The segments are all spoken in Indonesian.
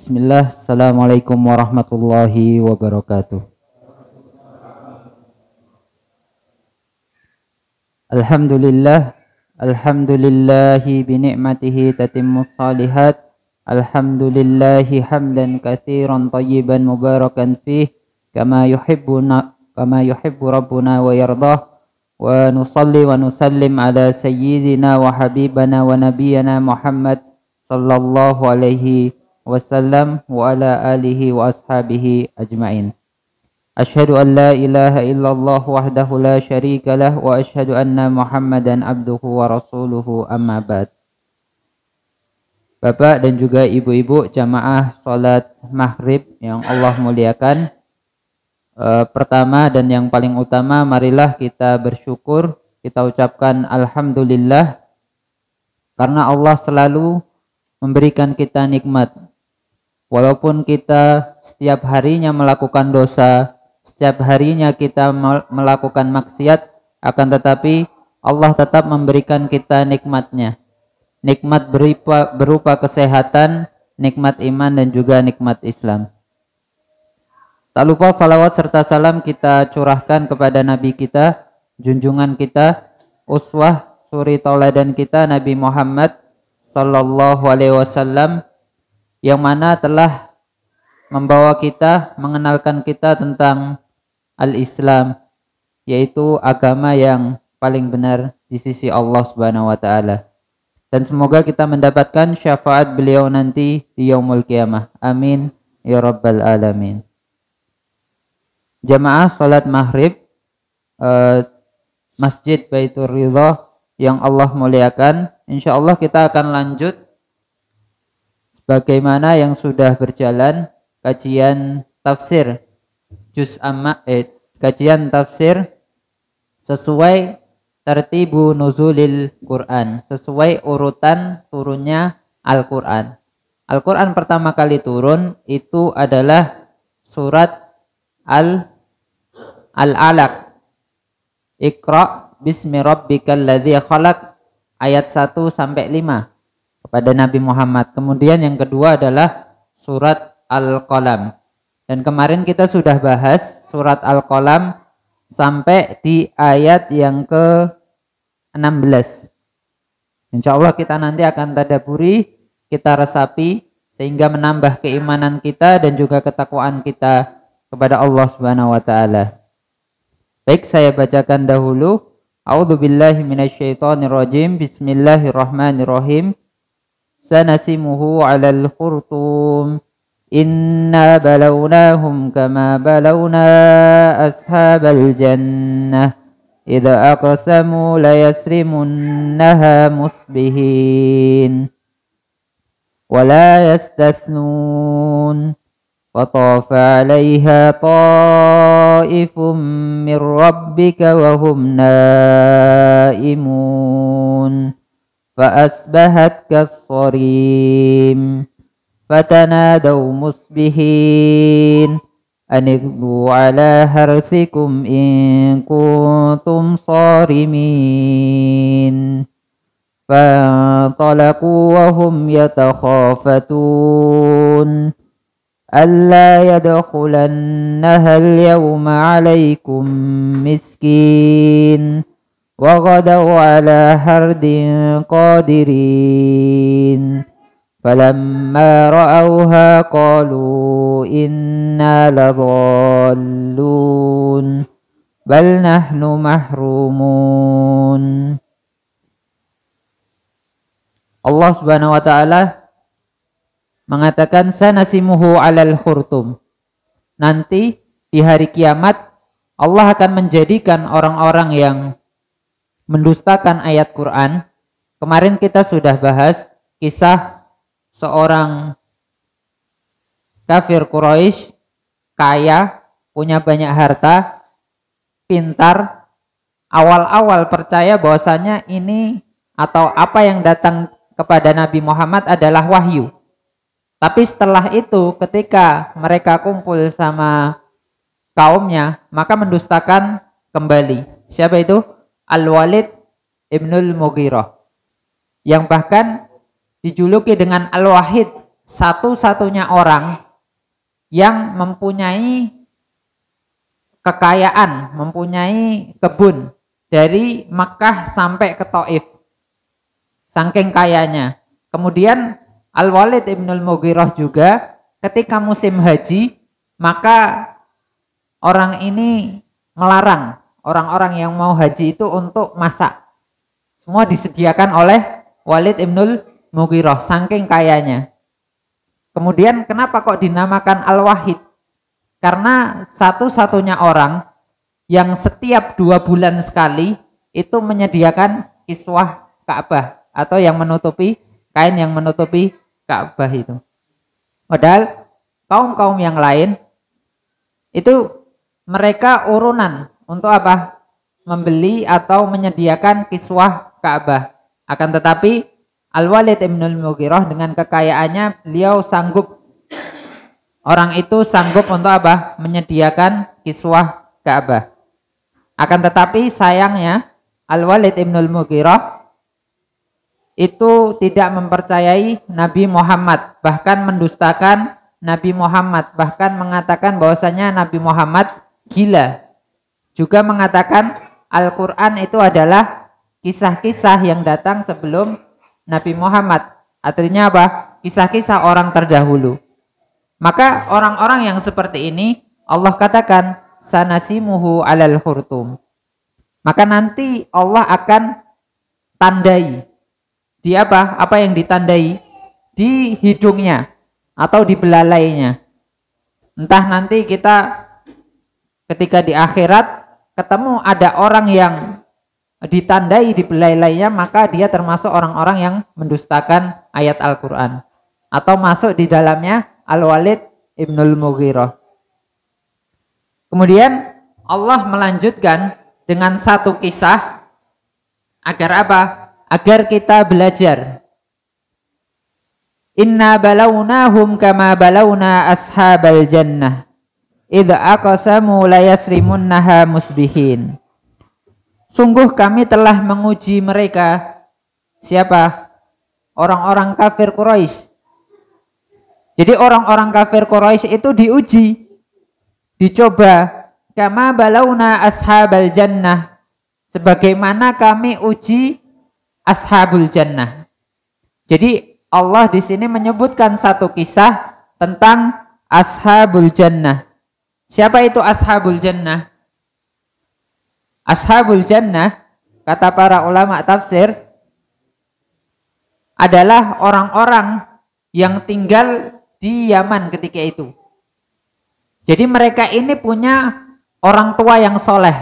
Bismillah, Assalamualaikum warahmatullahi wabarakatuh. Alhamdulillah, alhamdulillahi binikmatihi tatimmus salihat. Alhamdulillahi hamdan katsiran tayyiban mubarakan fih kama yuhibbu rabbuna wa yardah. Wa nusalli wa nusallim ala sayyidina wa habibana wa nabiyyana Muhammad sallallahu alaihi wasallam wa ala alihi wa ashabihi ajma'in. Asyhadu an la ilaha illallah wahdahu la syarika lah wa asyhadu anna Muhammadan abduhu wa rasuluhu, amma ba'd. Bapak dan juga ibu-ibu jamaah salat maghrib yang Allah muliakan, pertama dan yang paling utama, marilah kita bersyukur, kita ucapkan alhamdulillah karena Allah selalu memberikan kita nikmat. Walaupun kita setiap harinya melakukan dosa, setiap harinya kita melakukan maksiat, akan tetapi Allah tetap memberikan kita nikmatnya. Nikmat berupa kesehatan, nikmat iman dan juga nikmat Islam. Tak lupa salawat serta salam kita curahkan kepada Nabi kita, junjungan kita, uswah suri tauladan kita, Nabi Muhammad sallallahu alaihi wasallam, yang mana telah membawa kita, mengenalkan kita tentang al-Islam, yaitu agama yang paling benar di sisi Allah Subhanahu wa taala. Dan semoga kita mendapatkan syafaat beliau nanti di yaumul qiyamah. Amin ya rabbal alamin. Jamaah salat maghrib Masjid Baitur Ridha yang Allah muliakan, insyaallah kita akan lanjut bagaimana yang sudah berjalan kajian tafsir juz amma, kajian tafsir sesuai tertibu nuzulil Quran, sesuai urutan turunnya Al-Quran. Al-Quran pertama kali turun itu adalah surat Al-Alaq. Iqra bismi rabbikal ladzi khalaq, ayat 1 sampai 5 kepada Nabi Muhammad. Kemudian yang kedua adalah surat Al-Qalam. Dan kemarin kita sudah bahas surat Al-Qalam sampai di ayat yang ke-16. Insyaallah kita nanti akan tadabburi, kita resapi sehingga menambah keimanan kita dan juga ketakwaan kita kepada Allah Subhanahu wa taala. Baik, saya bacakan dahulu. A'udzubillahi minasyaitonirrajim. Bismillahirrahmanirrahim. Sanasimuhu 'alal khurtum. Inna balawnahum kama balawna ashabal jannah idza aqsamu la yasrimunnaha musbihin wa la yastathnun wa tafa 'alayha ta'ifum mir rabbika wa hum naimun fa asbahat kas-sarim fatanadaw musbihin anigdu ala harthikum in kuntum sarimin fantalaqu wa hum yatakhafatun alla yadkhulannaha al-yawma alaykum miskin wa ghadaw ala hardin qadirin falamma ra'awha qalu inna ladhallun bal nahnu mahrumun. Allah Subhanahu wa taala mengatakan sanasimuhu 'alal khurtum. Nanti di hari kiamat Allah akan menjadikan orang-orang yang mendustakan ayat Quran. Kemarin kita sudah bahas kisah seorang kafir Quraisy, kaya, punya banyak harta, pintar, awal-awal percaya bahwasanya ini atau apa yang datang kepada Nabi Muhammad adalah wahyu. Tapi setelah itu ketika mereka kumpul sama kaumnya, maka mendustakan kembali. Siapa itu? Al-Walid ibnul Mughirah, yang bahkan dijuluki dengan Al-Wahid, satu-satunya orang yang mempunyai kekayaan, mempunyai kebun dari Makkah sampai ke Taif. Saking kayanya. Kemudian Al-Walid Ibnul Mughirah juga ketika musim haji, maka orang ini melarang orang-orang yang mau haji itu untuk masak. Semua disediakan oleh Walid Ibnul Mughirah, saking kayanya. Kemudian kenapa kok dinamakan Al-Wahid? Karena satu-satunya orang yang setiap 2 bulan sekali itu menyediakan kiswah Ka'bah atau yang menutupi, kain yang menutupi Ka'bah itu. Padahal kaum-kaum yang lain itu mereka urunan untuk apa? Membeli atau menyediakan kiswah Ka'bah. Akan tetapi Al-Walid Ibnul Mughirah dengan kekayaannya, beliau sanggup, orang itu sanggup untuk apa? Menyediakan kiswah Ka'bah. Akan tetapi sayangnya Al-Walid Ibnul Mughirah itu tidak mempercayai Nabi Muhammad, bahkan mendustakan Nabi Muhammad, bahkan mengatakan bahwasanya Nabi Muhammad gila. Juga mengatakan Al-Quran itu adalah kisah-kisah yang datang sebelum Nabi Muhammad. Artinya apa? Kisah-kisah orang terdahulu. Maka orang-orang yang seperti ini Allah katakan sanasimuhu alal khurtum. Maka nanti Allah akan tandai di apa? Apa yang ditandai? Di hidungnya atau di belalainya. Entah nanti kita ketika di akhirat ketemu ada orang yang ditandai di belalainya, maka dia termasuk orang-orang yang mendustakan ayat Al-Quran atau masuk di dalamnya Al-Walid Ibnul Mughirah. Kemudian Allah melanjutkan dengan satu kisah agar apa? Agar kita belajar. Inna balawnahum kama balawna ashabal jannah idza aqsamu la yasrimunnaha musbihin. Sungguh kami telah menguji mereka. Siapa? Orang-orang kafir Quraisy. Jadi orang-orang kafir Quraisy itu diuji, dicoba. Kama balawna ashabal jannah, sebagaimana kami uji ashabul jannah. Jadi Allah di sini menyebutkan satu kisah tentang ashabul jannah. Siapa itu ashabul jannah? Ashabul jannah, kata para ulama tafsir, adalah orang-orang yang tinggal di Yaman ketika itu. Jadi mereka ini punya orang tua yang soleh.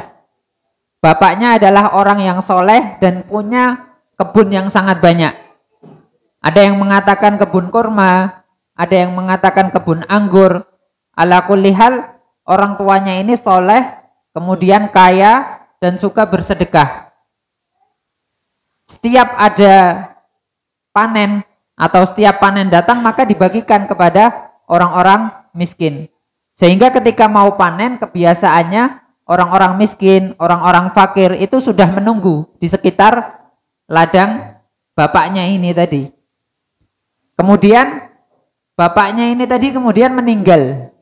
Bapaknya adalah orang yang soleh dan punya kebun yang sangat banyak. Ada yang mengatakan kebun kurma, ada yang mengatakan kebun anggur. Ala kulli hal, orang tuanya ini soleh, kemudian kaya dan suka bersedekah. Setiap ada panen atau setiap panen datang maka dibagikan kepada orang-orang miskin. Sehingga ketika mau panen kebiasaannya orang-orang miskin, orang-orang fakir itu sudah menunggu di sekitar ladang bapaknya ini tadi. Kemudian bapaknya ini tadi kemudian meninggal.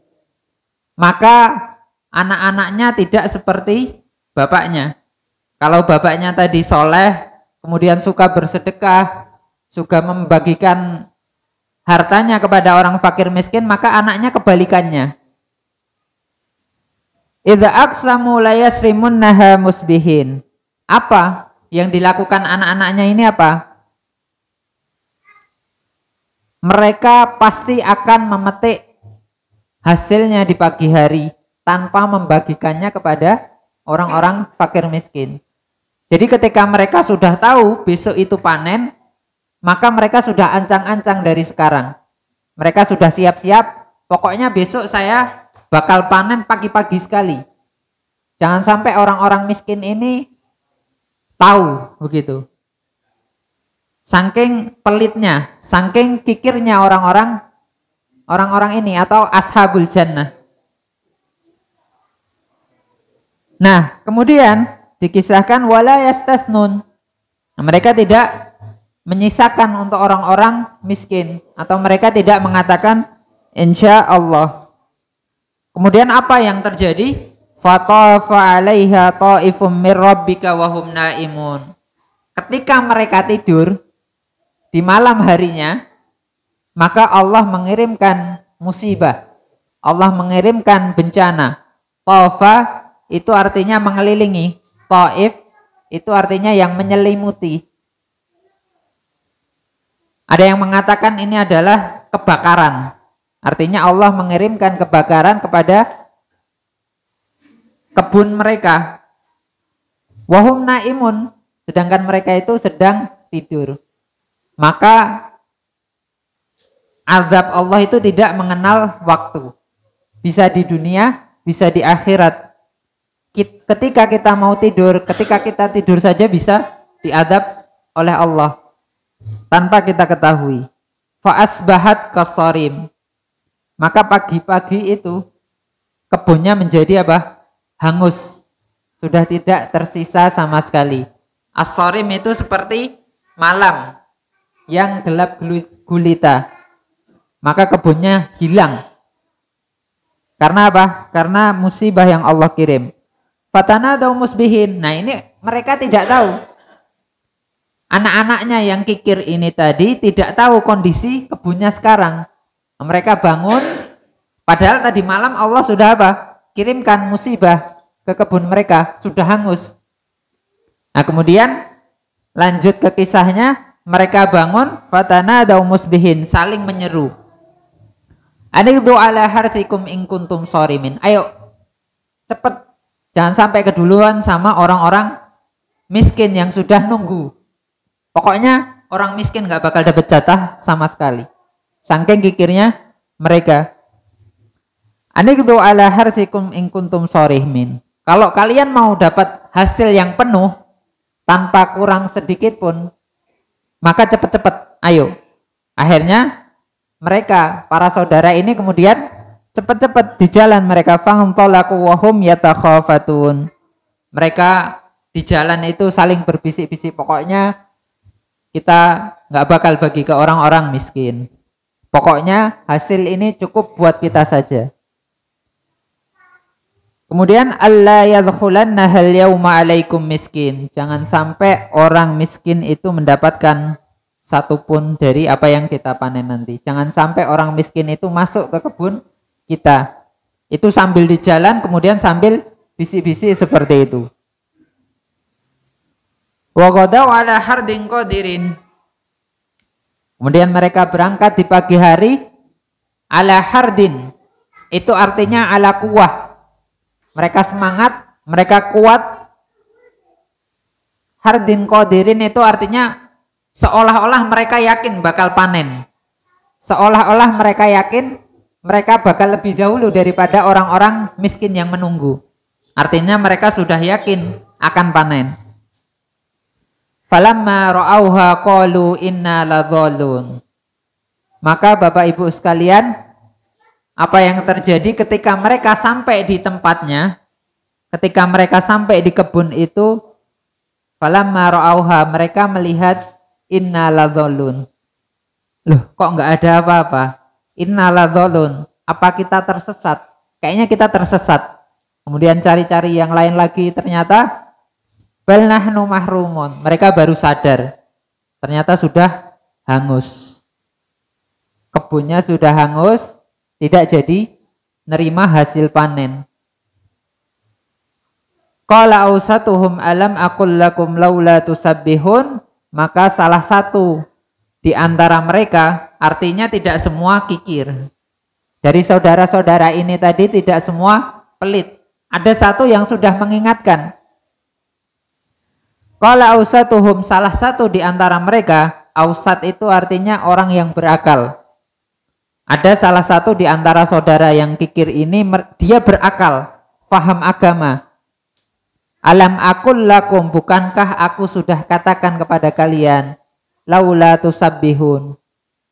Maka anak-anaknya tidak seperti bapaknya. Kalau bapaknya tadi soleh, kemudian suka bersedekah, suka membagikan hartanya kepada orang fakir miskin, maka anaknya kebalikannya. Idza aqsamu la yasrimunnaha musbihin. Apa yang dilakukan anak-anaknya ini apa? Mereka pasti akan memetik hasilnya di pagi hari tanpa membagikannya kepada orang-orang fakir miskin. Jadi ketika mereka sudah tahu besok itu panen, maka mereka sudah ancang-ancang dari sekarang. Mereka sudah siap-siap, pokoknya besok saya bakal panen pagi-pagi sekali. Jangan sampai orang-orang miskin ini tahu begitu. Saking pelitnya, saking kikirnya orang-orang ini atau ashabul jannah. Nah, kemudian dikisahkan wala yastasnun. Nah, mereka tidak menyisakan untuk orang-orang miskin, atau mereka tidak mengatakan insya Allah. Kemudian apa yang terjadi? Fatafa 'alaiha ta'ifum mir rabbika wa hum naimun. Ketika mereka tidur di malam harinya, maka Allah mengirimkan musibah. Allah mengirimkan bencana. Tafa itu artinya mengelilingi. Ta'if itu artinya yang menyelimuti. Ada yang mengatakan ini adalah kebakaran. Artinya Allah mengirimkan kebakaran kepada kebun mereka. Wahum naimun, sedangkan mereka itu sedang tidur. Maka azab Allah itu tidak mengenal waktu. Bisa di dunia, bisa di akhirat. Ketika kita mau tidur, ketika kita tidur saja bisa diazab oleh Allah tanpa kita ketahui. Fa'asbahat kasarim. Maka pagi-pagi itu kebunnya menjadi apa? Hangus. Sudah tidak tersisa sama sekali. As-sarim itu seperti malam yang gelap gulita. Maka kebunnya hilang. Karena apa? Karena musibah yang Allah kirim. Fatanadaw musbihin. Nah, ini mereka tidak tahu. Anak-anaknya yang kikir ini tadi tidak tahu kondisi kebunnya sekarang. Mereka bangun, padahal tadi malam Allah sudah apa? Kirimkan musibah ke kebun mereka, sudah hangus. Nah, kemudian lanjut ke kisahnya, mereka bangun, fatanadaw musbihin, saling menyeru. Aniqdu ala harthikum in kuntum sharimin. Ayo, cepat, jangan sampai keduluan sama orang-orang miskin yang sudah nunggu. Pokoknya orang miskin gak bakal dapat jatah sama sekali. Saking kikirnya mereka. Aniqdu ala harthikum in kuntum sharimin. Kalau kalian mau dapat hasil yang penuh tanpa kurang sedikit pun, maka cepat-cepat, ayo. Akhirnya mereka, para saudara ini kemudian cepat-cepat di jalan mereka, fangtalaku wa hum yatakhafatun. Mereka di jalan itu saling berbisik-bisik, pokoknya kita nggak bakal bagi ke orang-orang miskin. Pokoknya hasil ini cukup buat kita saja. Kemudian alla yadkhulanna hal yauma alaikum miskin. Jangan sampai orang miskin itu mendapatkan satupun dari apa yang kita panen nanti. Jangan sampai orang miskin itu masuk ke kebun kita. Itu sambil di jalan kemudian sambil bisik-bisik seperti itu. Wa ghadaw ala hardin qadirin. Kemudian mereka berangkat di pagi hari ala hardin. Itu artinya ala kuwah. Mereka semangat, mereka kuat. Hardin qadirin itu artinya seolah-olah mereka yakin bakal panen. Seolah-olah mereka yakin mereka bakal lebih dahulu daripada orang-orang miskin yang menunggu. Artinya mereka sudah yakin akan panen. Falamma ra'auha qalu inna ladhalun. Maka Bapak Ibu sekalian, apa yang terjadi ketika mereka sampai di tempatnya, ketika mereka sampai di kebun itu, falamma ra'auha, mereka melihat inna ladhalun. Loh, kok enggak ada apa-apa? Inna ladhalun. Apa kita tersesat? Kayaknya kita tersesat. Kemudian cari-cari yang lain lagi, ternyata bal nahnu mahrumun. Mereka baru sadar ternyata sudah hangus. Kebunnya sudah hangus, tidak jadi nerima hasil panen. Qala ausatuhum alam aqul lakum laula tusabbihun. Maka salah satu di antara mereka, artinya tidak semua kikir. Dari saudara-saudara ini tadi tidak semua pelit. Ada satu yang sudah mengingatkan. Qala ausatuhum, salah satu di antara mereka, ausat itu artinya orang yang berakal. Ada salah satu di antara saudara yang kikir ini, dia berakal, faham agama. Alam aqul lakum, bukankah aku sudah katakan kepada kalian, laula tusabbihun.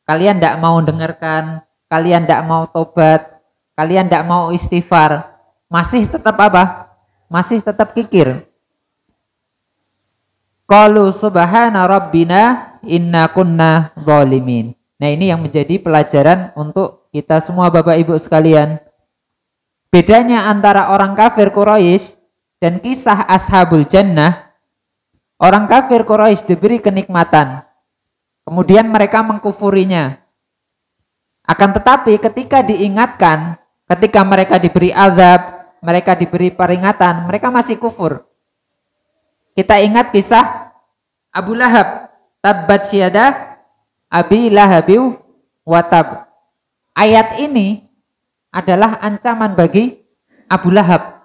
Kalian tidak mau dengarkan, kalian tidak mau tobat, kalian tidak mau istighfar, masih tetap apa? Masih tetap kikir. Qalu subhana rabbina inna kunna zalimin. Nah, ini yang menjadi pelajaran untuk kita semua Bapak Ibu sekalian. Bedanya antara orang kafir Quraisy dan kisah Ashabul Jannah, orang kafir Quraisy diberi kenikmatan, kemudian mereka mengkufurinya. Akan tetapi ketika diingatkan, ketika mereka diberi azab, mereka diberi peringatan, mereka masih kufur. Kita ingat kisah Abu Lahab, tabbat syada abi lahabiw watab. Ayat ini adalah ancaman bagi Abu Lahab.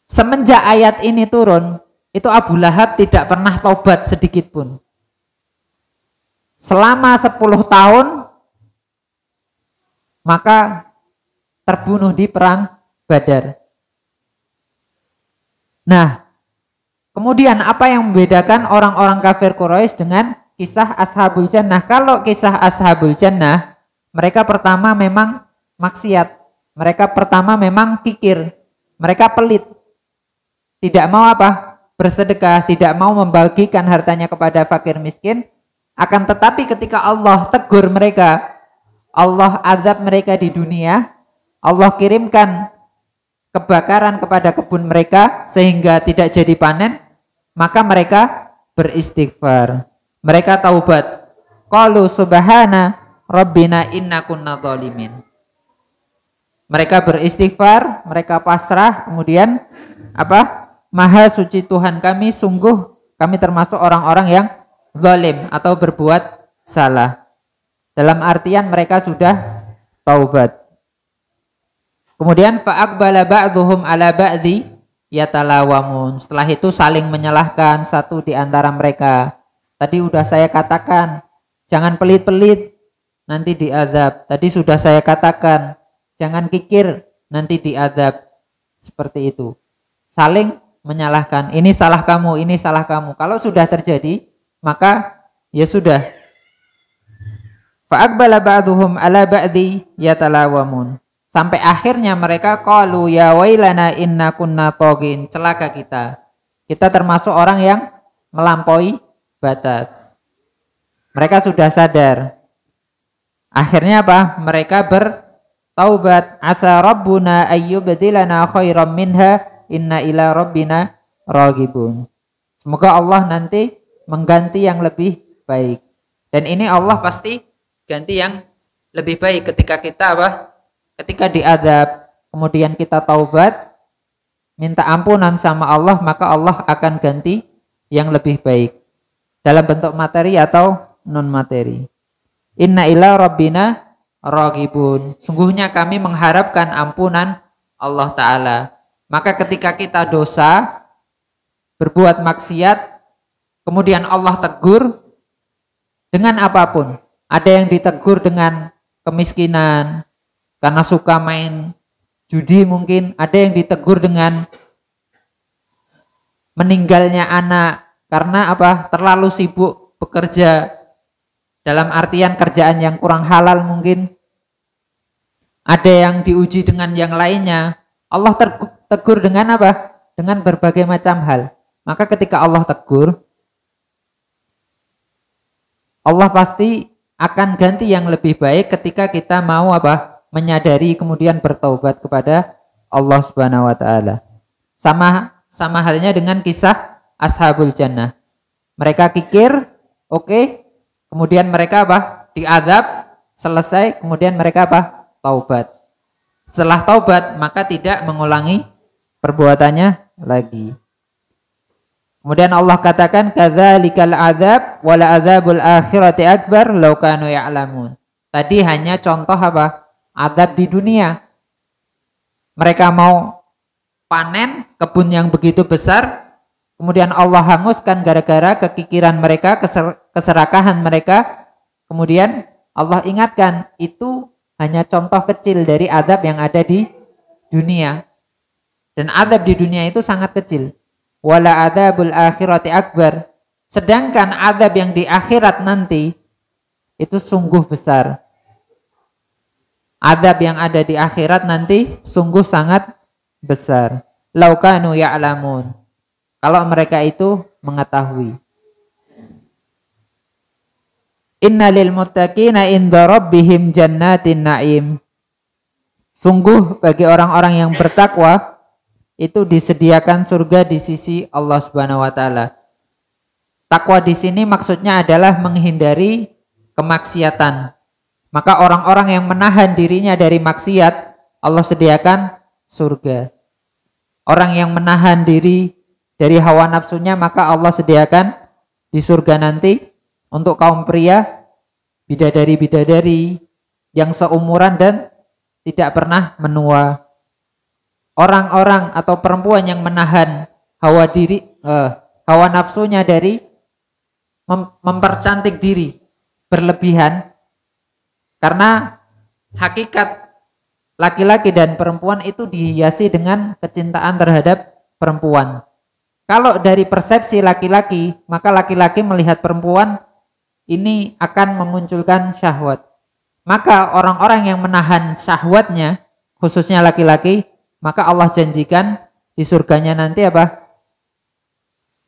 Semenjak ayat ini turun, itu Abu Lahab tidak pernah taubat sedikit pun. Selama 10 tahun, maka terbunuh di perang Badar. Nah, kemudian apa yang membedakan orang-orang kafir Quraisy dengan kisah Ashabul Jannah? Kalau kisah Ashabul Jannah, mereka pertama memang maksiat, mereka pertama memang kikir, mereka pelit, tidak mau apa? Bersedekah, tidak mau membagikan hartanya kepada fakir miskin. Akan tetapi ketika Allah tegur mereka, Allah azab mereka di dunia, Allah kirimkan kebakaran kepada kebun mereka sehingga tidak jadi panen, maka mereka beristighfar, mereka taubat. Qalu subhana rabbina inna kunna zalimin. Mereka beristighfar, mereka pasrah, kemudian apa? Maha suci Tuhan kami, sungguh kami termasuk orang-orang yang zalim atau berbuat salah. Dalam artian mereka sudah taubat. Kemudian fa'aqbala ba'dhuhum ala ba'dhi yatalawamun. Setelah itu saling menyalahkan satu di antara mereka. Tadi sudah saya katakan, jangan pelit-pelit, nanti diazab. Tadi sudah saya katakan, jangan kikir, nanti diazab. Seperti itu. Saling menyalahkan, ini salah kamu, ini salah kamu. Kalau sudah terjadi, maka ya sudah. Fa'aqbala ba'dhuhum ala ba'dhi yatalawamun. Sampai akhirnya mereka qalu ya wailana inna kunna tagin. Celaka kita. Kita termasuk orang yang melampaui batas. Mereka sudah sadar. Akhirnya apa? Mereka bertaubat. Asa rabbuna ayyubdilana khairam minha inna ila rabbina raghibun. Semoga Allah nanti mengganti yang lebih baik. Dan ini Allah pasti ganti yang lebih baik ketika kita apa? Ketika diazab, kemudian kita taubat, minta ampunan sama Allah, maka Allah akan ganti yang lebih baik dalam bentuk materi atau non materi. Inna ila rabbina raghibun. Sungguhnya kami mengharapkan ampunan Allah Ta'ala. Maka ketika kita dosa, berbuat maksiat, kemudian Allah tegur dengan apapun. Ada yang ditegur dengan kemiskinan, karena suka main judi mungkin. Ada yang ditegur dengan meninggalnya anak, karena apa? Terlalu sibuk bekerja, dalam artian kerjaan yang kurang halal mungkin. Ada yang diuji dengan yang lainnya. Allah tegur dengan apa? Dengan berbagai macam hal. Maka ketika Allah tegur, Allah pasti akan ganti yang lebih baik ketika kita mau apa? Menyadari kemudian bertaubat kepada Allah Subhanahu wa taala. Sama halnya dengan kisah Ashabul Jannah. Mereka kikir, oke. Kemudian mereka apa? Diazab, selesai, kemudian mereka apa? Taubat. Setelah taubat, maka tidak mengulangi perbuatannya lagi. Kemudian Allah katakan, kadzalikal adzab wala adzabul akhirati akbar law kanu ya'lamun. Tadi hanya contoh apa? Adzab di dunia. Mereka mau panen kebun yang begitu besar, kemudian Allah hanguskan gara-gara kekikiran mereka, keserakahan mereka. Kemudian Allah ingatkan, itu hanya contoh kecil dari azab yang ada di dunia. Dan azab di dunia itu sangat kecil. Wala adzabul akhirati akbar. Sedangkan azab yang di akhirat nanti itu sungguh besar. Azab yang ada di akhirat nanti sungguh sangat besar. Lau kanu ya'lamun. Kalau mereka itu mengetahui. Innalil muttaqina inda rabbihim jannatin na'im. Sungguh bagi orang-orang yang bertakwa itu disediakan surga di sisi Allah Subhanahu wa taala. Takwa di sini maksudnya adalah menghindari kemaksiatan. Maka orang-orang yang menahan dirinya dari maksiat, Allah sediakan surga. Orang yang menahan diri dari hawa nafsunya, maka Allah sediakan di surga nanti untuk kaum pria bidadari-bidadari yang seumuran dan tidak pernah menua. Orang-orang atau perempuan yang menahan hawa nafsunya dari mempercantik diri berlebihan, karena hakikat laki-laki dan perempuan itu dihiasi dengan kecintaan terhadap perempuan. Kalau dari persepsi laki-laki, maka laki-laki melihat perempuan ini akan memunculkan syahwat. Maka orang-orang yang menahan syahwatnya, khususnya laki-laki, maka Allah janjikan di surganya nanti apa?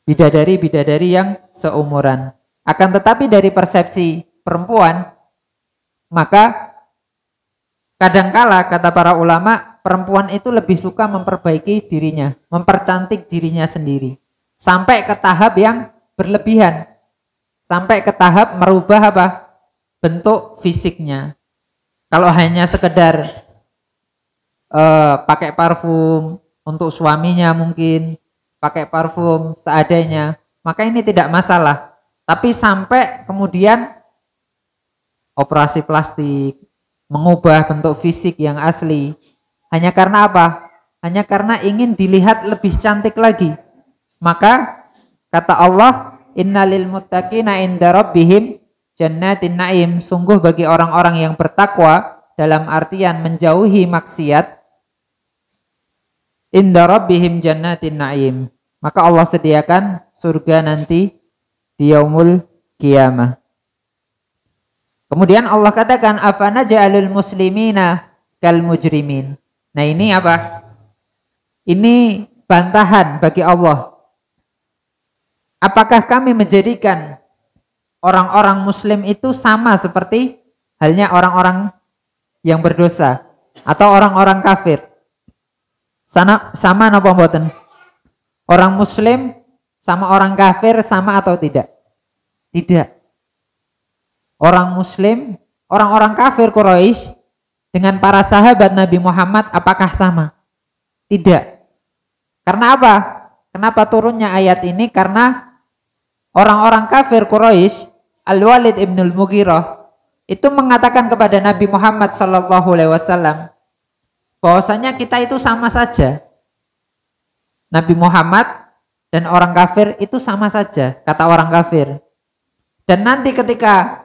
Bidadari-bidadari yang seumuran. Akan tetapi dari persepsi perempuan, maka kadangkala kata para ulama, perempuan itu lebih suka memperbaiki dirinya, mempercantik dirinya sendiri, sampai ke tahap yang berlebihan, sampai ke tahap merubah apa? Bentuk fisiknya. Kalau hanya sekedar pakai parfum untuk suaminya, mungkin pakai parfum seadanya, maka ini tidak masalah. Tapi sampai kemudian operasi plastik, mengubah bentuk fisik yang asli, hanya karena apa? Hanya karena ingin dilihat lebih cantik lagi. Maka kata Allah, innalil muttaqina inda rabbihim jannatin na'im. Sungguh bagi orang-orang yang bertakwa dalam artian menjauhi maksiat, inda rabbihim jannatin na'im, maka Allah sediakan surga nanti di yaumul qiyamah. Kemudian Allah katakan afana ja'alul muslimina kal mujrimin. Nah ini apa? Ini bantahan bagi Allah. Apakah kami menjadikan orang-orang muslim itu sama seperti halnya orang-orang yang berdosa atau orang-orang kafir? Sama napa mboten? Orang muslim sama orang kafir sama atau tidak? Tidak. Orang muslim, orang-orang kafir Quraisy dengan para sahabat Nabi Muhammad apakah sama? Tidak. Karena apa? Kenapa turunnya ayat ini? Karena orang-orang kafir Quraisy, Al-Walid ibn al-Mughirah, itu mengatakan kepada Nabi Muhammad SAW bahwasanya kita itu sama saja. Nabi Muhammad dan orang kafir itu sama saja, kata orang kafir. Dan nanti ketika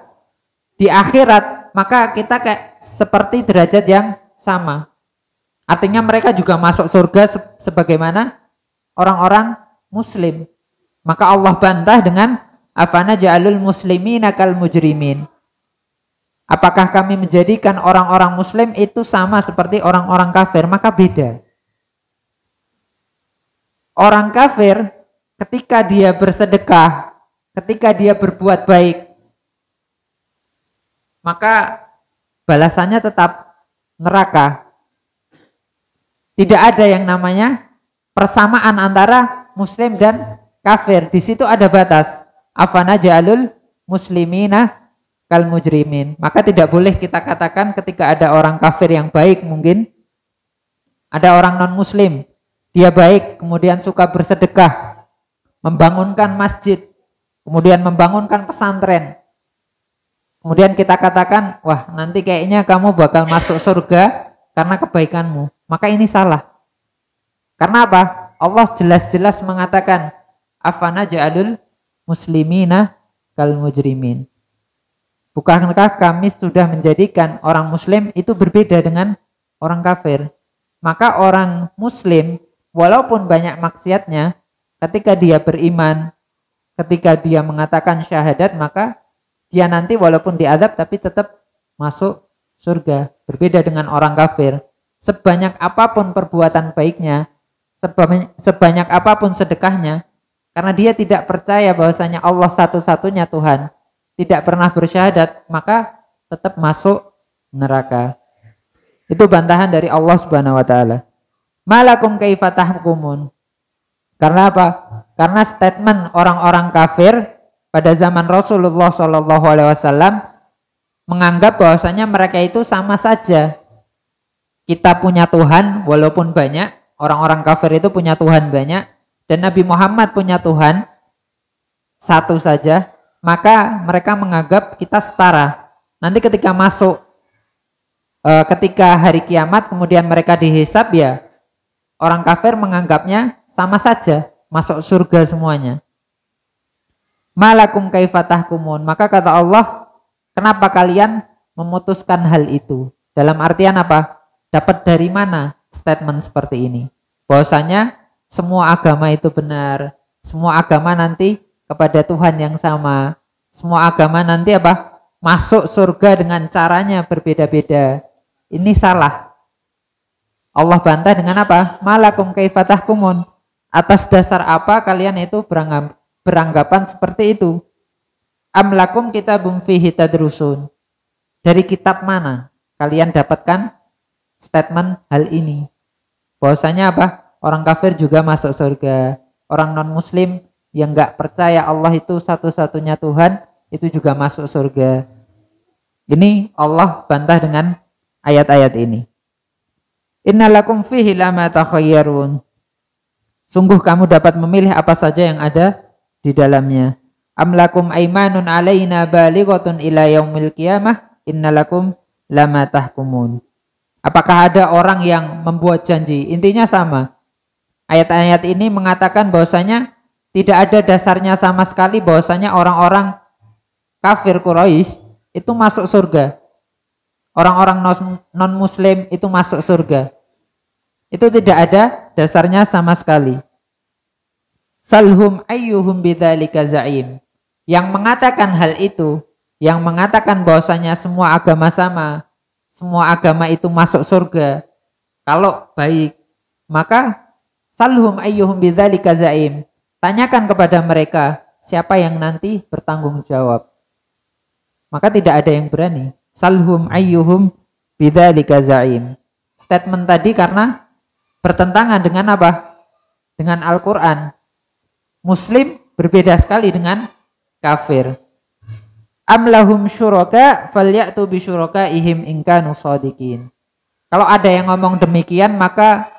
di akhirat, maka kita kayak seperti derajat yang sama. Artinya mereka juga masuk surga sebagaimana orang-orang muslim. Maka Allah bantah dengan afana ja'alul muslimina kal mujrimin. Apakah kami menjadikan orang-orang muslim itu sama seperti orang-orang kafir? Maka beda. Orang kafir ketika dia bersedekah, ketika dia berbuat baik, maka balasannya tetap neraka. Tidak ada yang namanya persamaan antara muslim dan kafir. Di situ ada batas. Afana ja'alul muslimina kal mujrimin. Maka tidak boleh kita katakan ketika ada orang kafir yang baik, mungkin ada orang non muslim, dia baik, kemudian suka bersedekah, membangunkan masjid, kemudian membangunkan pesantren, kemudian kita katakan, wah nanti kayaknya kamu bakal masuk surga karena kebaikanmu. Maka ini salah. Karena apa? Allah jelas-jelas mengatakan afana ja'alul muslimina kal mujrimin. Bukankah kami sudah menjadikan orang muslim itu berbeda dengan orang kafir? Maka orang muslim walaupun banyak maksiatnya, ketika dia beriman, ketika dia mengatakan syahadat, maka dia nanti walaupun diazab tapi tetap masuk surga. Berbeda dengan orang kafir. Sebanyak apapun perbuatan baiknya, sebanyak apapun sedekahnya, karena dia tidak percaya bahwasanya Allah satu-satunya Tuhan, tidak pernah bersyahadat, maka tetap masuk neraka. Itu bantahan dari Allah Subhanahu wa taala. Malakum kaifa tahkumun. Karena apa? Karena statement orang-orang kafir pada zaman Rasulullah Shallallahu alaihi wasallam menganggap bahwasanya mereka itu sama saja. Kita punya Tuhan walaupun banyak, orang-orang kafir itu punya Tuhan banyak, dan Nabi Muhammad punya Tuhan satu saja, maka mereka menganggap kita setara. Nanti ketika masuk ketika hari kiamat kemudian mereka dihisab, ya orang kafir menganggapnya sama saja, masuk surga semuanya. Malakum kaifa tahkumun. Maka kata Allah, kenapa kalian memutuskan hal itu? Dalam artian apa? Dapat dari mana statement seperti ini? Bahwasanya semua agama itu benar, semua agama nanti kepada Tuhan yang sama, semua agama nanti apa? Masuk surga dengan caranya berbeda-beda. Ini salah. Allah bantah dengan apa? Malakum kaifa tahkumun. Atas dasar apa kalian itu beranggapan seperti itu? Am lakum kitabum fihi tadrusun. Dari kitab mana kalian dapatkan statement hal ini? Bahwasanya apa? Orang kafir juga masuk surga. Orang non muslim yang enggak percaya Allah itu satu-satunya Tuhan itu juga masuk surga. Ini Allah bantah dengan ayat-ayat ini. Innalakum fihi lama takhayyarun. Sungguh kamu dapat memilih apa saja yang ada di dalamnya. Amlakum aimanun alaina balighatun ila yaumil qiyamah innalakum lama tahkumun. Apakah ada orang yang membuat janji? Intinya sama. Ayat-ayat ini mengatakan bahwasanya tidak ada dasarnya sama sekali bahwasanya orang-orang kafir Quraisy itu masuk surga. Orang-orang non muslim itu masuk surga. Itu tidak ada dasarnya sama sekali. Salhum ayyuhum bidzalika za'im. Yang mengatakan hal itu, yang mengatakan bahwasanya semua agama sama, semua agama itu masuk surga kalau baik, maka salhum ayyuhum bidzalika za'im. Tanyakan kepada mereka siapa yang nanti bertanggung jawab. Maka tidak ada yang berani. Salhum ayyuhum bidzalika za'im. Statement tadi karena bertentangan dengan apa? Dengan Al-Quran. Muslim berbeda sekali dengan kafir. Am lahum syuraka falyatu bi syurakaihim in kanu shadiqin. Kalau ada yang ngomong demikian, maka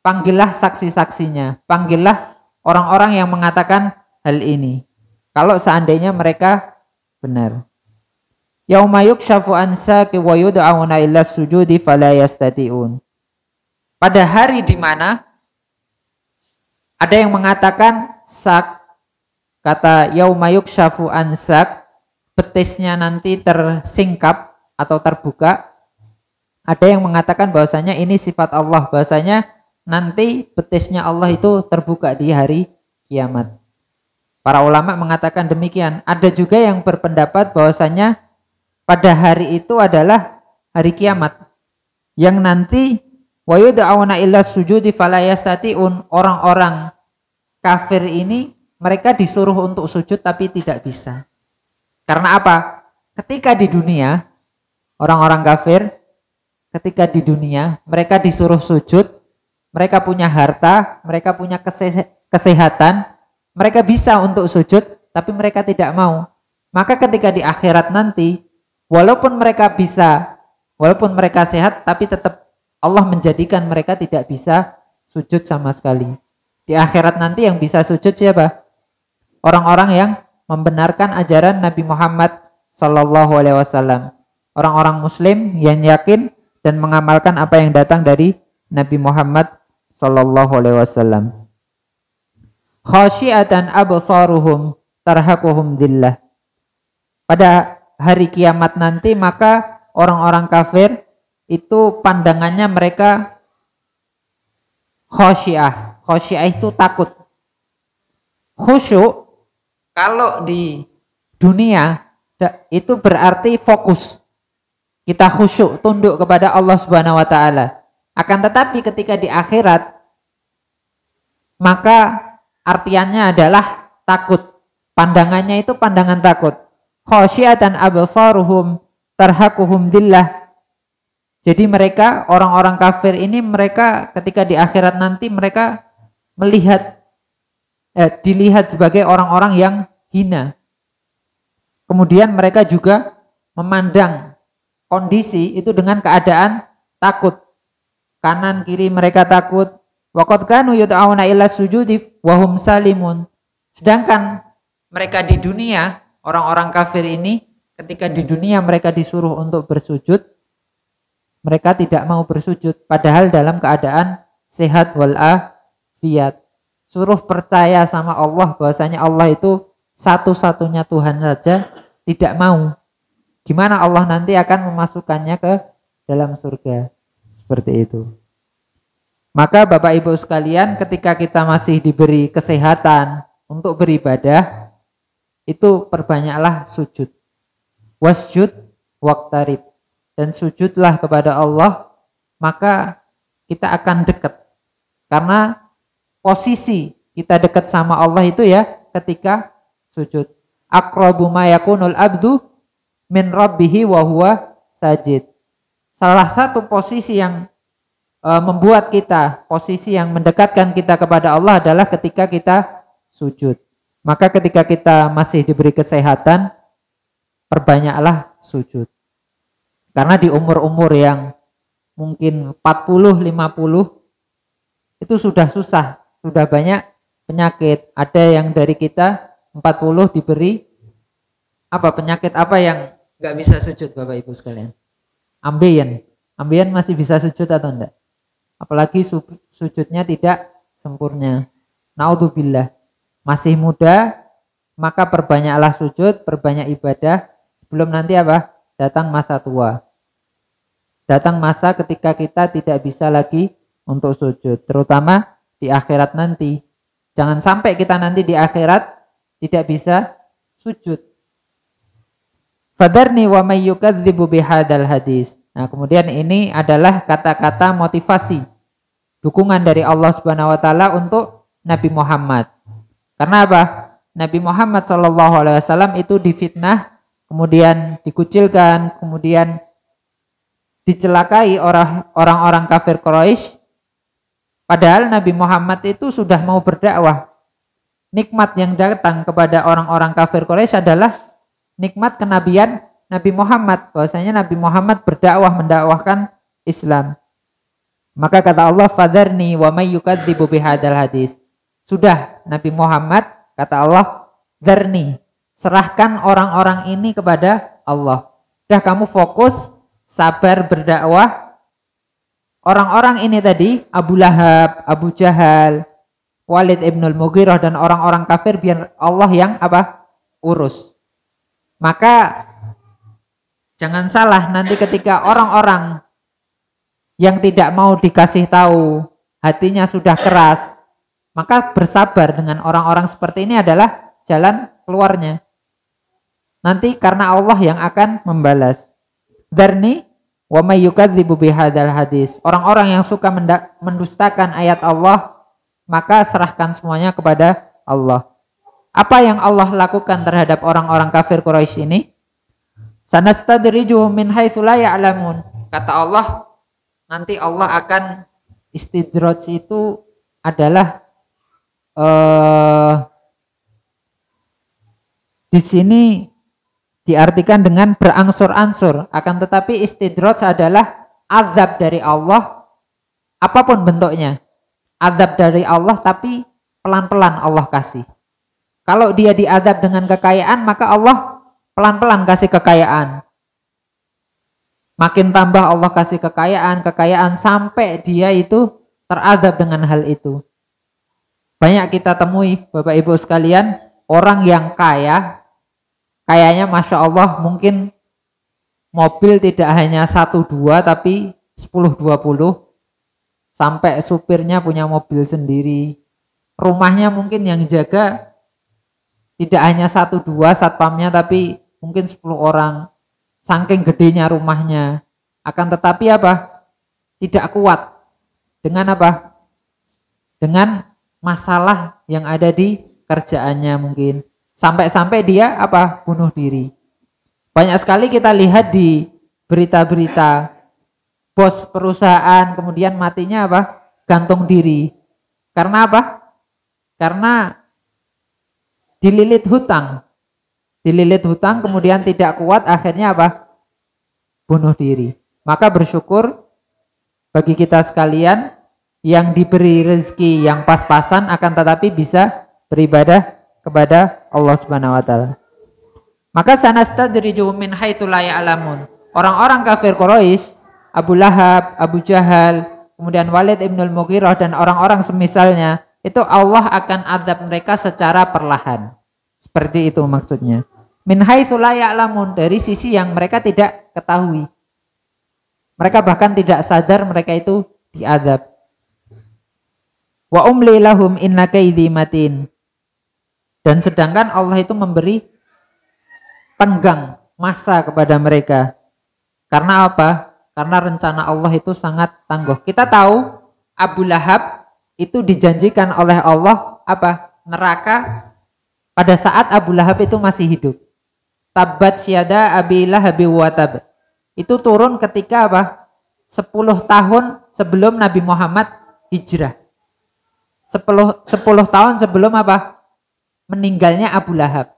panggillah saksi-saksinya, panggillah orang-orang yang mengatakan hal ini. Kalau seandainya mereka benar. Yauma yukshafu an saqi wa yud'auna ila sujudi fala yastati'un. Pada hari di mana ada yang mengatakan sak, kata yauma yukshafu an saq, betisnya nanti tersingkap atau terbuka. Ada yang mengatakan bahwasanya ini sifat Allah, bahwasanya nanti betisnya Allah itu terbuka di hari kiamat. Para ulama mengatakan demikian. Ada juga yang berpendapat bahwasanya pada hari itu adalah hari kiamat, yang nanti wa yud'auna ila sujudi fala yastati'un. Orang-orang kafir ini mereka disuruh untuk sujud tapi tidak bisa. Karena apa? Ketika di dunia orang-orang kafir, ketika di dunia mereka disuruh sujud, mereka punya harta, mereka punya kesehatan, mereka bisa untuk sujud tapi mereka tidak mau. Maka ketika di akhirat nanti, walaupun mereka bisa, walaupun mereka sehat, tapi tetap Allah menjadikan mereka tidak bisa sujud sama sekali. Di akhirat nanti yang bisa sujud siapa? Orang-orang yang membenarkan ajaran Nabi Muhammad Sallallahu Alaihi Wasallam. Orang-orang Muslim yang yakin dan mengamalkan apa yang datang dari Nabi Muhammad Sallallahu Alaihi Wasallam. Khasyiatan absaruhum tarhaquhum dhillah. Pada hari kiamat nanti maka orang-orang kafir itu pandangannya mereka khasyiah. Khasyiah itu takut. Khusyuk kalau di dunia itu berarti fokus. Kita khusyuk, tunduk kepada Allah Subhanahu wa taala. Akan tetapi ketika di akhirat maka artiannya adalah takut. Pandangannya itu pandangan takut. khasyiatan absaruhum tarhaquhum dillah. Jadi mereka orang-orang kafir ini, mereka ketika di akhirat nanti mereka melihat dilihat sebagai orang-orang yang hina. Kemudian mereka juga memandang kondisi itu dengan keadaan takut. Kanan kiri mereka takut. Waqad kanu yud'auna ila sujudi wa hum salimun. Sedangkan mereka di dunia, orang-orang kafir ini, ketika di dunia mereka disuruh untuk bersujud, mereka tidak mau bersujud, padahal dalam keadaan sehat walafiat. Suruh percaya sama Allah bahwasanya Allah itu satu-satunya Tuhan saja, tidak mau. Gimana Allah nanti akan memasukkannya ke dalam surga? Seperti itu. Maka Bapak Ibu sekalian, ketika kita masih diberi kesehatan untuk beribadah, itu perbanyaklah sujud. Wasjud waqtarib. Dan sujudlah kepada Allah, maka kita akan dekat. Karena posisi kita dekat sama Allah itu ya ketika sujud. Aqrabu ma yakunul abdu min rabbihi wa huwa sajid. Salah satu posisi yang membuat kita, posisi yang mendekatkan kita kepada Allah adalah ketika kita sujud. Maka ketika kita masih diberi kesehatan, perbanyaklah sujud. Karena di umur-umur yang mungkin 40, 50 itu sudah susah, sudah banyak penyakit. Ada yang dari kita 40 diberi penyakit apa yang nggak bisa sujud, Bapak Ibu sekalian? Ambeien. Ambeien masih bisa sujud atau enggak? Apalagi sujudnya tidak sempurna. Naudzubillah. Masih muda, maka perbanyaklah sujud, perbanyak ibadah sebelum nanti datang masa tua. Datang masa ketika kita tidak bisa lagi untuk sujud, terutama di akhirat nanti. Jangan sampai kita nanti di akhirat tidak bisa sujud. Fadarni wa may yukadzibu bihadzal hadis. Nah, kemudian ini adalah kata-kata motivasi, dukungan dari Allah Subhanahu wa taala untuk Nabi Muhammad. Karena apa? Nabi Muhammad SAW itu difitnah, kemudian dikucilkan, kemudian dicelakai orang-orang kafir Quraisy. Padahal Nabi Muhammad itu sudah mau berdakwah. Nikmat yang datang kepada orang-orang kafir Quraisy adalah nikmat kenabian Nabi Muhammad. Bahwasanya Nabi Muhammad berdakwah, mendakwahkan Islam. Maka kata Allah, "Fadharni wa may yukadzibu bihadzal hadis." Sudah Nabi Muhammad, kata Allah, "Dharni." Serahkan orang-orang ini kepada Allah. Sudah kamu fokus, sabar berdakwah. Orang-orang ini tadi, Abu Lahab, Abu Jahal, Walid ibnul Mughirah dan orang-orang kafir, biar Allah yang urus. Maka jangan salah nanti ketika orang-orang yang tidak mau dikasih tahu, hatinya sudah keras, maka bersabar dengan orang-orang seperti ini adalah jalan keluarnya. Nanti karena Allah yang akan membalas. Dzarni wa may yukadzibu bihadzal hadis. Orang-orang yang suka mendustakan ayat Allah, maka serahkan semuanya kepada Allah. Apa yang Allah lakukan terhadap orang-orang kafir Quraisy ini? Sanastadrijuhum min haitsu la ya'lamun. Kata Allah, nanti Allah akan istidraj itu adalah di sini diartikan dengan berangsur-angsur, akan tetapi istidraj adalah azab dari Allah apapun bentuknya. Azab dari Allah tapi pelan-pelan Allah kasih. Kalau dia diazab dengan kekayaan, maka Allah pelan-pelan kasih kekayaan. Makin tambah Allah kasih kekayaan sampai dia itu terazab dengan hal itu. Banyak kita temui Bapak Ibu sekalian, orang yang kayanya Masya Allah, mungkin mobil tidak hanya 1-2 tapi 10-20, sampai supirnya punya mobil sendiri. Rumahnya mungkin yang jaga tidak hanya 1-2 satpamnya tapi mungkin 10 orang. Saking gedenya rumahnya. Akan tetapi tidak kuat dengan dengan masalah yang ada di kerjaannya mungkin. Sampai-sampai dia bunuh diri. Banyak sekali kita lihat di berita-berita bos perusahaan kemudian matinya apa? Gantung diri. Karena apa? Karena dililit hutang. Dililit hutang kemudian tidak kuat, akhirnya apa? Bunuh diri. Maka bersyukur bagi kita sekalian yang diberi rezeki yang pas-pasan akan tetapi bisa beribadah kepada Allah Subhanahu wa taala. Maka sanastadrijuhum min haitsu la ya'lamun. Orang-orang kafir Quraisy, Abu Lahab, Abu Jahal, kemudian Walid ibnul Mughirah dan orang-orang semisalnya, itu Allah akan azab mereka secara perlahan. Seperti itu maksudnya. Min haitsu la ya'lamun, dari sisi yang mereka tidak ketahui. Mereka bahkan tidak sadar mereka itu diazab. Wa umli lahum inna kaidi matin. Dan sedangkan Allah itu memberi tenggang masa kepada mereka. Karena apa? Karena rencana Allah itu sangat tangguh. Kita tahu Abu Lahab itu dijanjikan oleh Allah apa? Neraka pada saat Abu Lahab itu masih hidup. Tabbat syada abi lahabi wa tab. Itu turun ketika apa? 10 tahun sebelum Nabi Muhammad hijrah. 10 tahun sebelum apa? Meninggalnya Abu Lahab.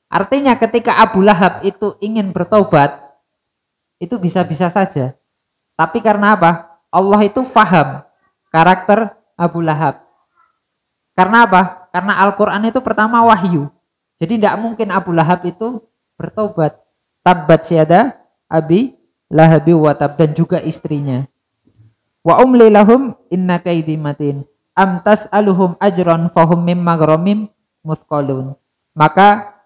Artinya ketika Abu Lahab itu ingin bertobat, itu bisa-bisa saja. Tapi karena apa? Allah itu faham karakter Abu Lahab. Karena apa? Karena Al-Quran itu pertama wahyu. Jadi tidak mungkin Abu Lahab itu bertobat. Tabbat syada abi lahabi wa tab, dan juga istrinya. Wa umli lahum inna kaidi matin. Am tas'aluhum ajran fahum mim maghramim muthqalun. Maka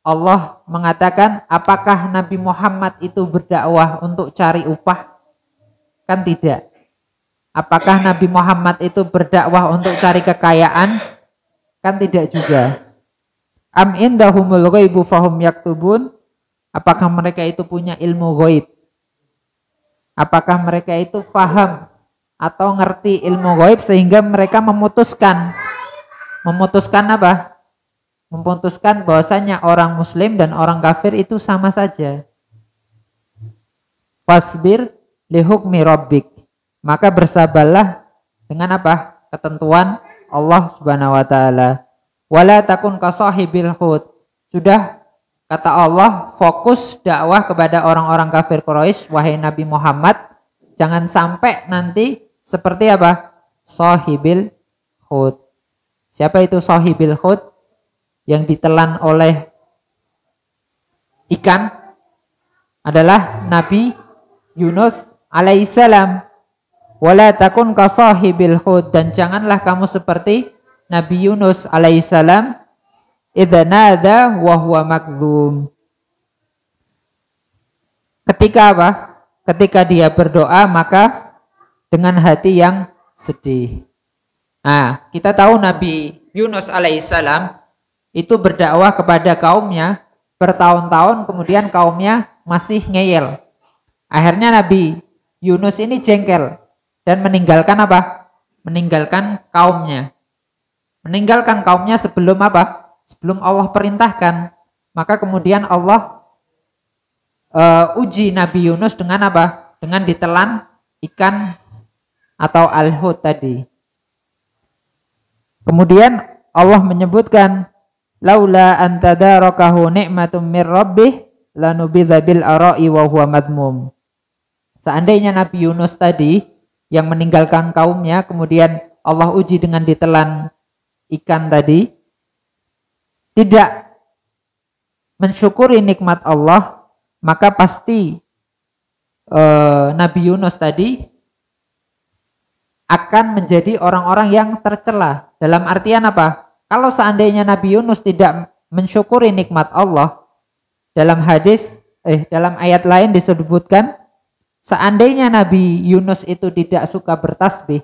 Allah mengatakan, apakah Nabi Muhammad itu berdakwah untuk cari upah? Kan tidak. Apakah Nabi Muhammad itu berdakwah untuk cari kekayaan? Kan tidak juga. Am indahumul ghaibu fahum yaktubun. Apakah mereka itu punya ilmu ghaib? Apakah mereka itu paham atau ngerti ilmu ghaib sehingga mereka memutuskan apa? Memutuskan bahwasanya orang muslim dan orang kafir itu sama saja. Fasbir li hukmi rabbik. Maka bersabarlah dengan apa? Ketentuan Allah Subhanahu wa taala. Wala takun ka sahibil hud. Sudah, kata Allah, fokus dakwah kepada orang-orang kafir Quraisy, wahai Nabi Muhammad, jangan sampai nanti seperti apa? Sahibil hud. Siapa itu sahibil hud? Yang ditelan oleh ikan adalah Nabi Yunus alaihissalam. Wala takun ka sahibil hud, dan janganlah kamu seperti Nabi Yunus alaihissalam idza nada wa huwa makdzum. Ketika apa? Ketika dia berdoa maka dengan hati yang sedih. Nah, kita tahu Nabi Yunus alaihissalam itu berdakwah kepada kaumnya bertahun-tahun, kemudian kaumnya masih ngeyel. Akhirnya Nabi Yunus ini jengkel dan meninggalkan apa? Meninggalkan kaumnya. Meninggalkan kaumnya sebelum apa? Sebelum Allah perintahkan. Maka kemudian Allah uji Nabi Yunus dengan apa? Dengan ditelan ikan atau al-hud tadi. Kemudian Allah menyebutkan, laula antadarakahu ni'matum mir rabbih lanubidza bil ara'i wa huwa madmum. Seandainya Nabi Yunus tadi yang meninggalkan kaumnya, kemudian Allah uji dengan ditelan ikan tadi, tidak mensyukuri nikmat Allah, maka pasti Nabi Yunus tadi akan menjadi orang-orang yang tercela. Dalam artian apa? Kalau seandainya Nabi Yunus tidak mensyukuri nikmat Allah, dalam dalam ayat lain disebutkan, seandainya Nabi Yunus itu tidak suka bertasbih,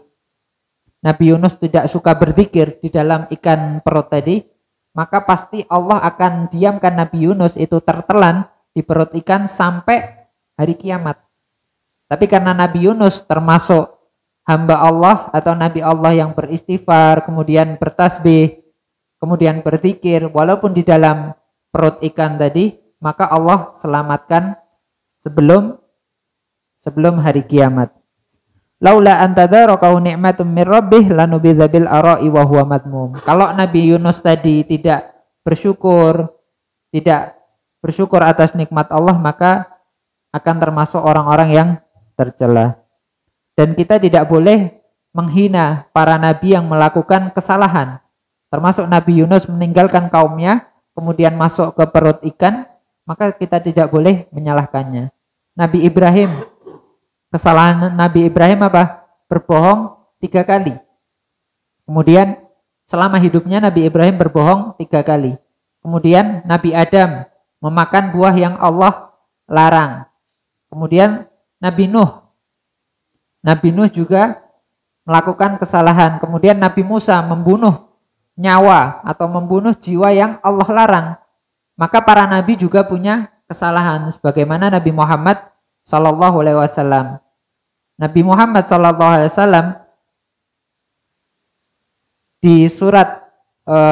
Nabi Yunus tidak suka berzikir di dalam ikan perut tadi, maka pasti Allah akan diamkan Nabi Yunus itu tertelan di perut ikan sampai hari kiamat. Tapi karena Nabi Yunus termasuk hamba Allah atau Nabi Allah yang beristighfar, kemudian bertasbih, kemudian berzikir, walaupun di dalam perut ikan tadi, maka Allah selamatkan sebelum hari kiamat. Laula antadarakahu ni'matum mir rabbih lanubidza bil ara'i wa huwa madmum. Kalau Nabi Yunus tadi tidak bersyukur atas nikmat Allah, maka akan termasuk orang-orang yang tercela. Dan kita tidak boleh menghina para nabi yang melakukan kesalahan. Termasuk Nabi Yunus meninggalkan kaumnya, kemudian masuk ke perut ikan, maka kita tidak boleh menyalahkannya. Nabi Ibrahim, kesalahan Nabi Ibrahim apa? Berbohong 3 kali. Kemudian selama hidupnya Nabi Ibrahim berbohong 3 kali. Kemudian Nabi Adam memakan buah yang Allah larang. Kemudian Nabi Nuh juga melakukan kesalahan. Kemudian Nabi Musa membunuh nyawa atau membunuh jiwa yang Allah larang. Maka para nabi juga punya kesalahan sebagaimana Nabi Muhammad sallallahu alaihi wasallam. Nabi Muhammad sallallahu alaihi wasallam di surat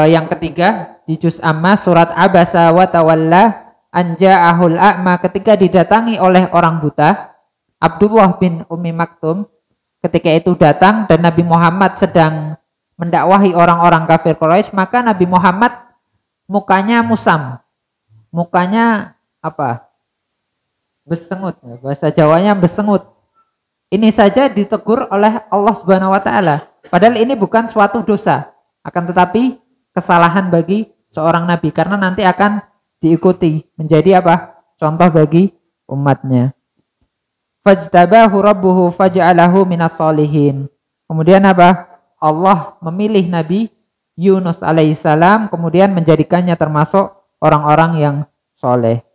yang ketiga di juz Amma, surat Abasa wa tawalla anja'ahul a'ma, ketika didatangi oleh orang buta, Abdullah bin Ummi Maktum ketika itu datang dan Nabi Muhammad sedang mendakwahi orang-orang kafir Quraisy, maka Nabi Muhammad mukanya musam. Mukanya apa? Besengut, bahasa Jawanya besengut. Ini saja ditegur oleh Allah Subhanahu wa taala. Padahal ini bukan suatu dosa, akan tetapi kesalahan bagi seorang nabi karena nanti akan diikuti menjadi apa? Contoh bagi umatnya. Fajtabahu rabbuhu faj'alahu minas solihin. Kemudian apa? Allah memilih Nabi Yunus alaihissalam kemudian menjadikannya termasuk orang-orang yang soleh.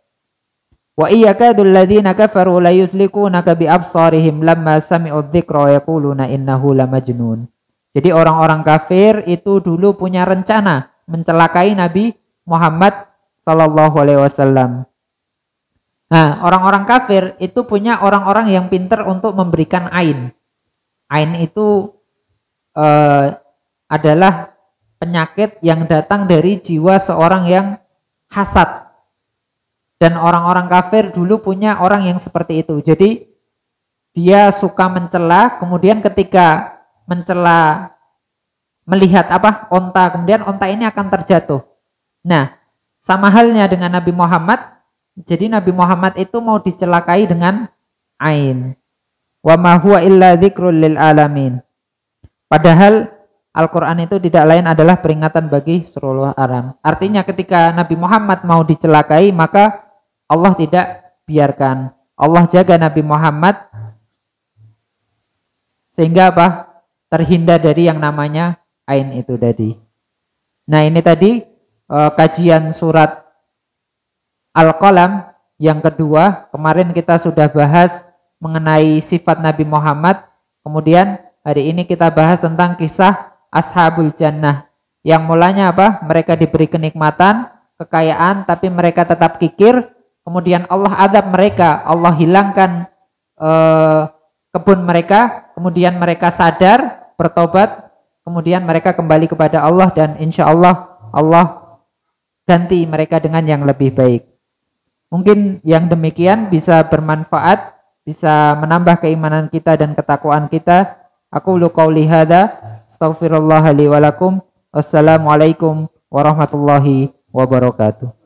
Wa iyyakadul ladzina kafaru la yuzlikunaka bi absarihim lamma sami'u dzikra yaquluna innahu lamajnun. Jadi orang-orang kafir itu dulu punya rencana mencelakai Nabi Muhammad sallallahu alaihi wasallam. Nah, orang-orang kafir itu punya orang-orang yang pintar untuk memberikan ain. Ain itu adalah penyakit yang datang dari jiwa seorang yang hasad. Dan orang-orang kafir dulu punya orang yang seperti itu. Jadi dia suka mencela, kemudian ketika mencela melihat apa? Onta, kemudian onta ini akan terjatuh. Nah, sama halnya dengan Nabi Muhammad. Jadi Nabi Muhammad itu mau dicelakai dengan ain. Wa ma huwa illa dzikrul lil alamin. Padahal Al-Quran itu tidak lain adalah peringatan bagi seluruh alam. Artinya ketika Nabi Muhammad mau dicelakai, maka Allah tidak biarkan. Allah jaga Nabi Muhammad sehingga apa? Terhindar dari yang namanya ain itu tadi. Nah, ini tadi kajian surat Al-Qalam yang kedua. Kemarin kita sudah bahas mengenai sifat Nabi Muhammad. Kemudian hari ini kita bahas tentang kisah Ashabul Jannah yang mulanya apa? Mereka diberi kenikmatan, kekayaan, tapi mereka tetap kikir. Kemudian Allah azab mereka, Allah hilangkan kebun mereka. Kemudian mereka sadar, bertobat. Kemudian mereka kembali kepada Allah dan insya Allah Allah ganti mereka dengan yang lebih baik. Mungkin yang demikian bisa bermanfaat, bisa menambah keimanan kita dan ketakwaan kita. Aku qauli hadza, astaghfirullah li wa lakum. Wassalamualaikum warahmatullahi wabarakatuh.